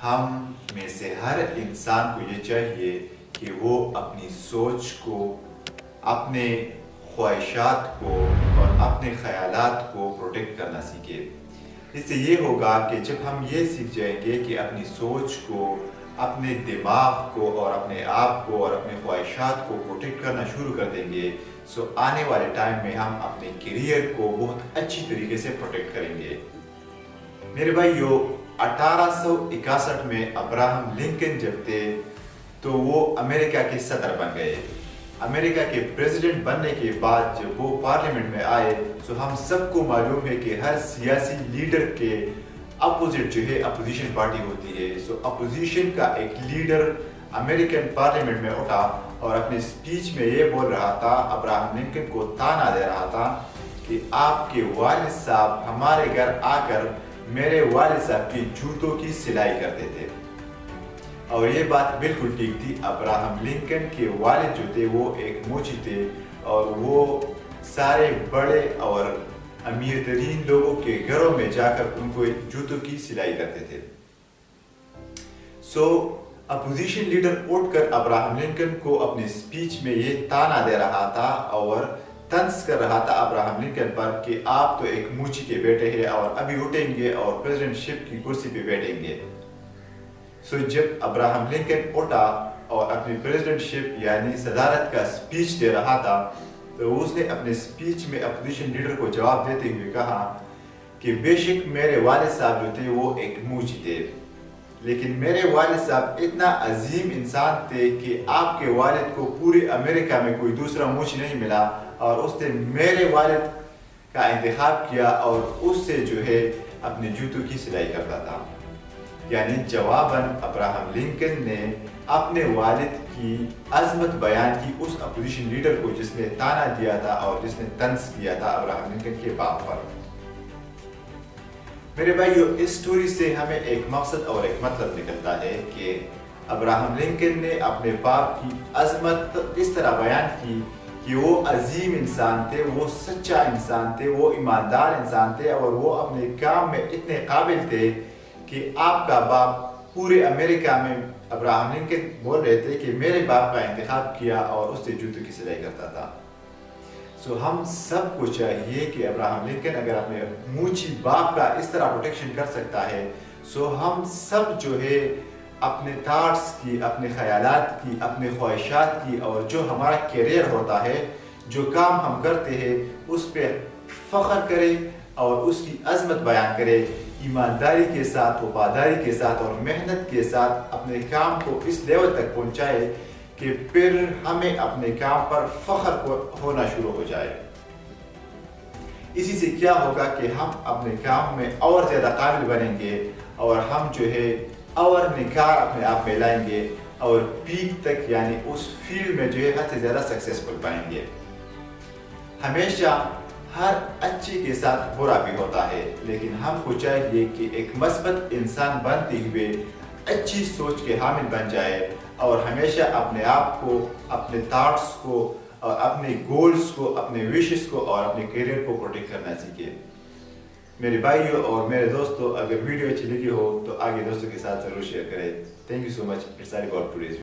ہم میں سے ہر انسان کو یہ چاہیے کہ وہ اپنی سوچ کو، اپنے خواہشات کو اور اپنے خیالات کو پروٹیکٹ کرنا سیکھے۔ اس سے یہ ہوگا کہ جب ہم یہ سیکھ جائیں گے کہ اپنی سوچ کو، اپنے دماغ کو اور اپنے آپ کو اور اپنے خواہشات کو پروٹیکٹ کرنا شروع کر دیں گے، سو آنے والے ٹائم میں ہم اپنے کیریئر کو بہت اچھی طریقے سے پروٹیکٹ کریں گے۔ میرے بھائیو، 1861 میں ابراہم لنکن جب تھے تو وہ امریکہ کے صدر بن گئے۔ امریکہ کے پریزیڈنٹ بننے کے بعد جب وہ پارلیمنٹ میں آئے تو ہم سب کو معلوم ہے کہ ہر سیاسی لیڈر کے اپوزٹ جو ہے اپوزیشن پارٹی ہوتی ہے۔ سو اپوزیشن کا ایک لیڈر امریکن پارلیمنٹ میں اٹھا اور اپنے سپیچ میں یہ بول رہا تھا، ابراہم لنکن کو تانا دے رہا تھا کہ آپ کے والد صاحب ہمارے گھر آ کر میرے والد صاحب کی جوتوں کی سلائی کرتے تھے۔ اور یہ بات بالکل ٹھیک تھی۔ ابراہم لنکن کے والد جو تھے وہ ایک موچی تھے اور وہ سارے بڑے اور امیر ترین لوگوں کے گھروں میں جا کر ان کو جوتوں کی سلائی کرتے تھے۔ سو اپوزیشن لیڈر اٹھ کر ابراہم لنکن کو اپنے سپیچ میں یہ تانا دے رہا تھا اور طنز کر رہا تھا ابراہم لنکن پر کہ آپ تو ایک موچی کے بیٹے ہیں اور ابھی اٹھیں گے اور پریزیڈنٹ شپ کی کرسی پہ بیٹھیں گے۔ سو جب ابراہم لنکن اٹھا اور اپنی پریزیڈنٹ شپ یعنی صدارت کا سپیچ دے رہا تھا تو اس نے اپنے سپیچ میں اپوزیشن لیڈر کو جواب دیتے ہوئے کہا کہ بے شک میرے والد صاحب جو تھے وہ ایک موچی تھے، لیکن میرے والد صاحب اتنا عظیم انسان تھے کہ آپ کے والد کو پورے امریکہ میں کوئی دوسرا موچی نہیں ملا اور اس نے میرے والد کا انتخاب کیا اور اس سے جو ہے اپنے جوتوں کی سلائی کرتا تھا۔ یعنی جواباً ابراہم لنکن نے اپنے والد کی عظمت بیان کی اس اپوزیشن لیڈر کو جس نے تانا دیا تھا اور جس نے طنز کیا تھا ابراہم لنکن کے باپ پر۔ میرے بھائیو، اس سٹوری سے ہمیں ایک مقصد اور ایک مطلب نکلتا ہے کہ ابراہم لنکن نے اپنے باپ کی عظمت اس طرح بیان کی کہ وہ عظیم انسان تھے، وہ سچا انسان تھے، وہ ایماندار انسان تھے اور وہ اپنے کام میں اتنے قابل تھے کہ آپ کا باپ پورے امریکہ میں ابراہم لنکن بول رہے تھے کہ میرے باپ کا انتخاب کیا اور اس سے جوتوں کی سلائی کرتا تھا۔ سو ہم سب کو چاہیے کہ ابراہم لنکن اگر اپنے موچی باپ کا اس طرح پروٹیکشن کر سکتا ہے، سو ہم سب جو ہے اپنے تھاٹس کی، اپنے خیالات کی، اپنے خواہشات کی اور جو ہمارا کیریئر ہوتا ہے، جو کام ہم کرتے ہیں اس پہ فخر کریں اور اس کی عظمت بیان کریں، ایمانداری کے ساتھ، وفاداری کے ساتھ اور محنت کے ساتھ اپنے کام کو اس لیول تک پہنچائے کہ پھر ہمیں اپنے کام پر فخر ہونا شروع ہو جائے۔ اسی سے کیا ہوگا کہ ہم اپنے کام میں اور زیادہ قابل بنیں گے اور ہم جو ہے اور نکھار اپنے آپ میں لائیں گے اور پیک تک یعنی اس فیلڈ میں جو ہے حد سے زیادہ سکسیسفل پائیں گے۔ ہمیشہ ہر اچھے کے ساتھ برا بھی ہوتا ہے، لیکن ہم کو چاہیے کہ ایک مثبت انسان بنتے ہوئے اچھی سوچ کے حامل بن جائے اور ہمیشہ اپنے آپ کو، اپنے تھاٹس کو اور اپنے گولز کو، اپنے وشز کو اور اپنے کیریئر کو پروٹیکٹ کرنا سیکھے۔ میرے بھائیوں اور میرے دوستوں، اگر ویڈیو اچھی لگی ہو تو آگے دوستوں کے ساتھ ضرور شیئر کریں۔ Thank you so much. It's all about today's